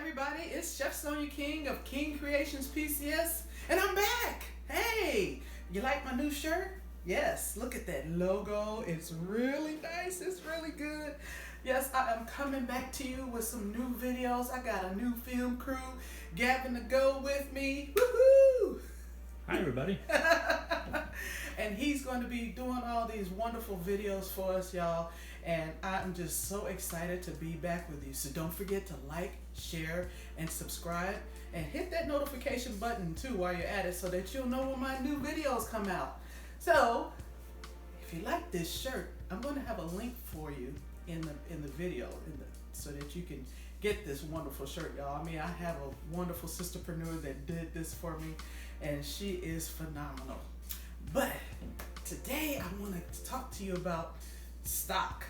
everybody, it's Chef Sonia King of King Kreations PCS, and I'm back. Hey, you like my new shirt? Yes, look at that logo. It's really nice. It's really good. Yes, I am coming back to you with some new videos. I got a new film crew, Gavin to go with me. Woohoo! Hi, everybody. And he's going to be doing all these wonderful videos for us, y'all. And I'm just so excited to be back with you. So don't forget to like, share, and subscribe. And hit that notification button too while you're at it so that you'll know when my new videos come out. So if you like this shirt, I'm going to have a link for you in the video so that you can get this wonderful shirt, y'all. I mean, I have a wonderful sisterpreneur that did this for me, and she is phenomenal. But today I want to talk to you about stock.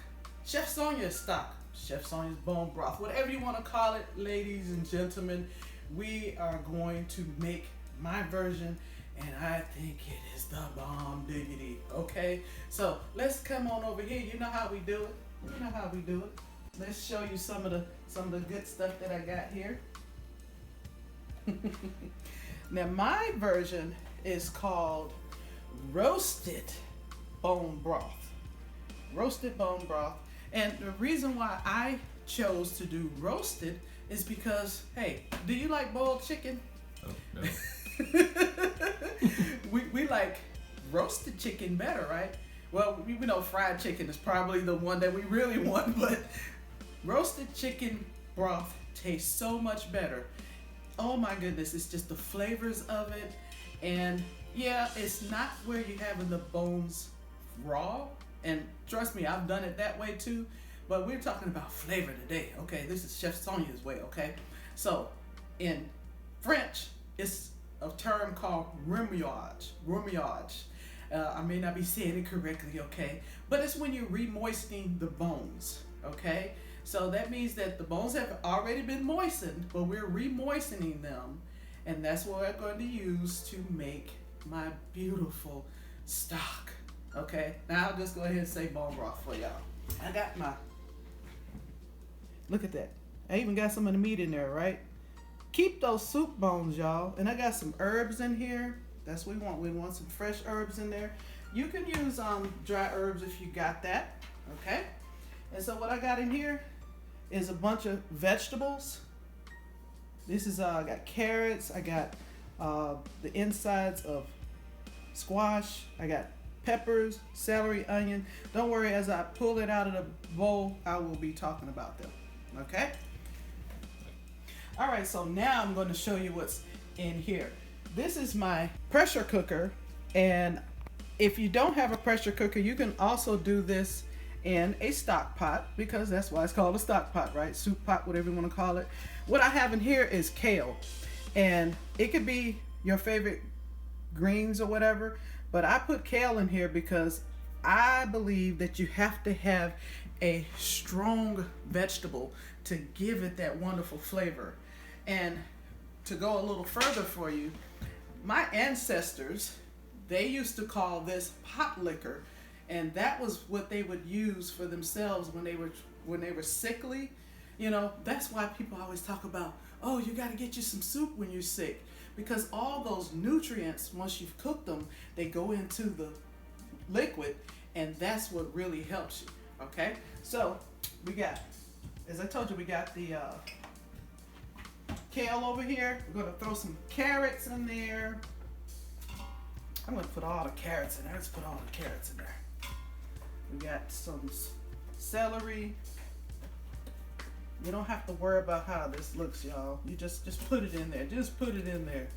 Chef Sonia's stock. Chef Sonia's bone broth. Whatever you want to call it, ladies and gentlemen, we are going to make my version, and I think it is the bomb diggity. Okay? So let's come on over here. You know how we do it. You know how we do it. Let's show you some of the good stuff that I got here. Now my version is called roasted bone broth. Roasted bone broth. And the reason why I chose to do roasted is because, hey, do you like boiled chicken? Oh, no. we like roasted chicken better, right? Well, we know fried chicken is probably the one that we really want, but roasted chicken broth tastes so much better. Oh my goodness, it's just the flavors of it. And yeah, it's not where you're having the bones raw. And trust me, I've done it that way too. But we're talking about flavor today, okay? This is Chef Sonia's way, okay? So in French, it's a term called remuage. Remuage. I may not be saying it correctly, okay? But it's when you're remoistening the bones, okay? So that means that the bones have already been moistened, but we're remoistening them. And that's what we're going to use to make my beautiful stock, okay? Now I'll just go ahead and say bone broth for y'all. I got my, look at that. I even got some of the meat in there, right? Keep those soup bones, y'all. And I got some herbs in here. That's what we want. We want some fresh herbs in there. You can use dry herbs if you got that, okay? And so what I got in here is a bunch of vegetables. This is, I got carrots. I got the insides of squash. I got peppers, celery, onion. Don't worry, as I pull it out of the bowl, I will be talking about them, okay? All right, so now I'm going to show you what's in here. This is my pressure cooker, and if you don't have a pressure cooker, you can also do this in a stock pot, because that's why it's called a stock pot, right? Soup pot, whatever you want to call it. What I have in here is kale, and it could be your favorite greens or whatever, but I put kale in here because I believe that you have to have a strong vegetable to give it that wonderful flavor. And to go a little further for you, my ancestors, they used to call this pot liquor, and that was what they would use for themselves when they were sickly. You know, that's why people always talk about, oh, you got to get you some soup when you're sick, because all those nutrients, once you've cooked them, they go into the liquid, and that's what really helps you. Okay, so we got, as I told you, we got the kale over here. We're going to throw some carrots in there. I'm going to put all the carrots in there. Let's put all the carrots in there. We got some celery. You don't have to worry about how this looks, y'all. You just put it in there. Just put it in there.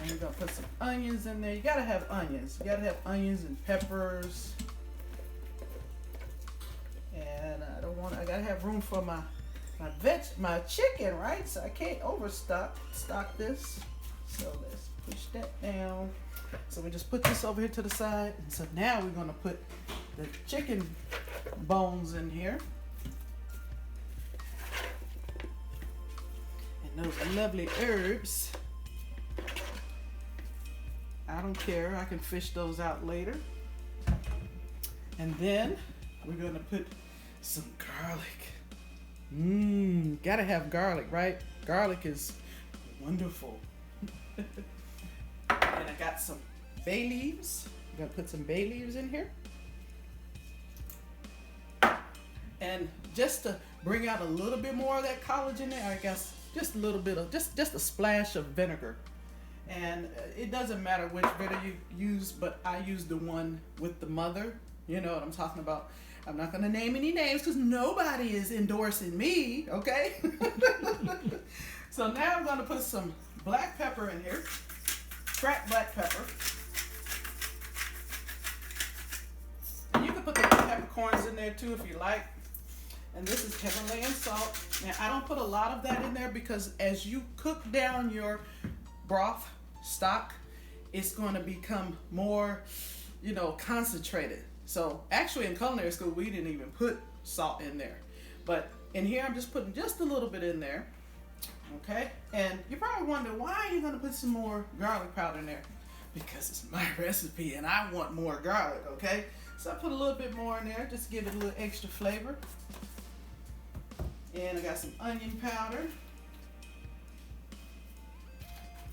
And we're going to put some onions in there. You got to have onions. You got to have onions and peppers. And I got to have room for my chicken, right? So I can't stock this. So let's push that down. So we just put this over here to the side. And so now we're going to put the chicken bones in here. And those lovely herbs. I don't care. I can fish those out later. And then we're going to put some garlic. Gotta have garlic, right? Garlic is wonderful. And I got some bay leaves. I'm gonna put some bay leaves in here. And just to bring out a little bit more of that collagen there, I guess just a little bit of, just a splash of vinegar. And it doesn't matter which vinegar you use, but I use the one with the mother. You know what I'm talking about. I'm not going to name any names because nobody is endorsing me, okay? So now I'm going to put some black pepper in here, cracked black pepper. And you can put the peppercorns in there too if you like. And this is Himalayan salt. Now I don't put a lot of that in there because as you cook down your broth stock, it's going to become more, concentrated. So actually in culinary school, we didn't even put salt in there. But in here, I'm just putting just a little bit in there. Okay? And you probably wonder, why are you going to put some more garlic powder in there? Because it's my recipe and I want more garlic, okay? So I put a little bit more in there, just to give it a little extra flavor. And I got some onion powder.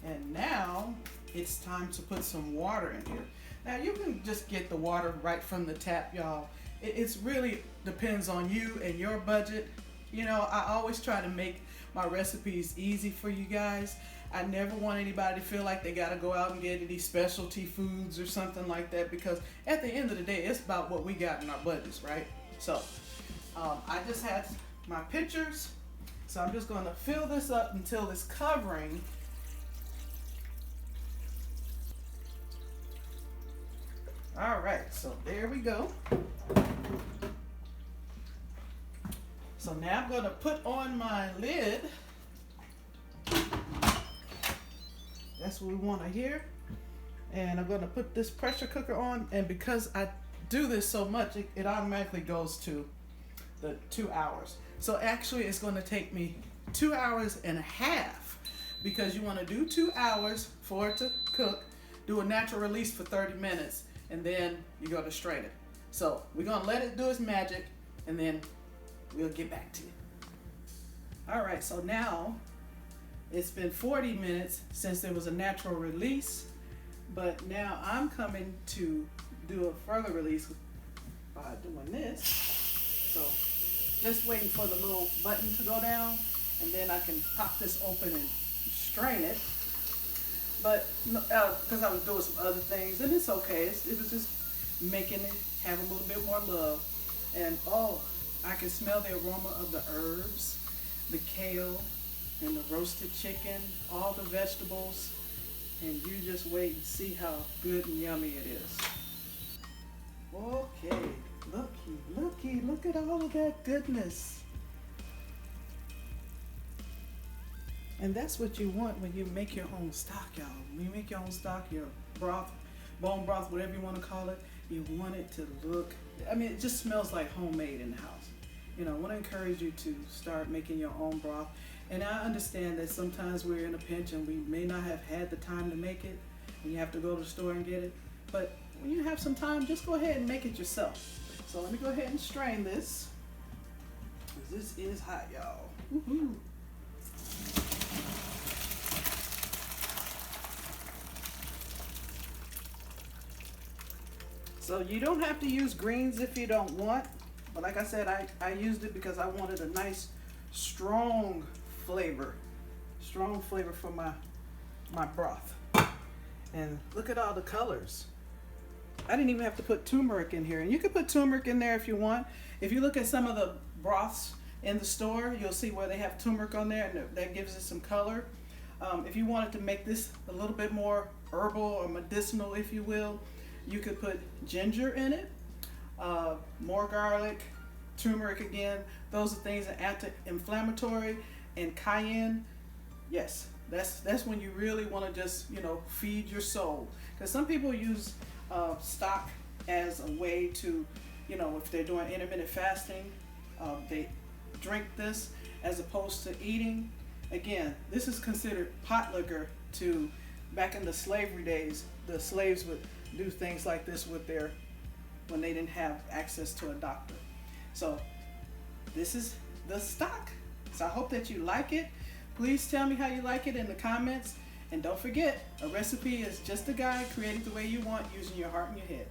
And now it's time to put some water in here. Now you can just get the water right from the tap, y'all. It's really depends on you and your budget. I always try to make my recipes easy for you guys. I never want anybody to feel like they gotta go out and get any specialty foods or something like that, because at the end of the day, it's about what we got in our budgets, right? So I just had my pitchers, so I'm just gonna fill this up until it's covering. All right, so there we go. So now I'm gonna put on my lid. That's what we want to hear. And I'm gonna put this pressure cooker on, and because I do this so much, it automatically goes to the 2 hours. So actually it's gonna take me 2 hours and a half, because you wanna do 2 hours for it to cook, do a natural release for 30 minutes, and then you go to strain it. So we're gonna let it do its magic, and then we'll get back to you. All right, so now it's been 40 minutes since there was a natural release, but now I'm coming to do a further release by doing this. So just waiting for the little button to go down, and then I can pop this open and strain it. But because I was doing some other things, and it's okay. It was just making it have a little bit more love. And I can smell the aroma of the herbs, the kale, and the roasted chicken, all the vegetables. And you just wait and see how good and yummy it is. Okay, look at all of that goodness. And that's what you want when you make your own stock, y'all. When you make your own stock, your broth, bone broth, whatever you want to call it, you want it to look, it just smells like homemade in the house. I want to encourage you to start making your own broth. And I understand that sometimes we're in a pinch and we may not have had the time to make it, and you have to go to the store and get it. But when you have some time, just go ahead and make it yourself. So let me go ahead and strain this, because this is hot, y'all. Woohoo! So you don't have to use greens if you don't want, but like I said, I used it because I wanted a nice strong flavor for my broth. And look at all the colors. I didn't even have to put turmeric in here, and you can put turmeric in there if you want. If you look at some of the broths in the store, you'll see where they have turmeric on there, and that gives it some color. If you wanted to make this a little bit more herbal or medicinal, if you will, you could put ginger in it, more garlic, turmeric again. Those are things that are anti-inflammatory, and cayenne. Yes, that's when you really want to just feed your soul. Because some people use stock as a way to, if they're doing intermittent fasting, they drink this as opposed to eating. Again, this is considered pot liquor to back in the slavery days. The slaves would do things like this when they didn't have access to a doctor. So this is the stock. So I hope that you like it. Please tell me how you like it in the comments. And don't forget, a recipe is just a guide created the way you want using your heart and your head.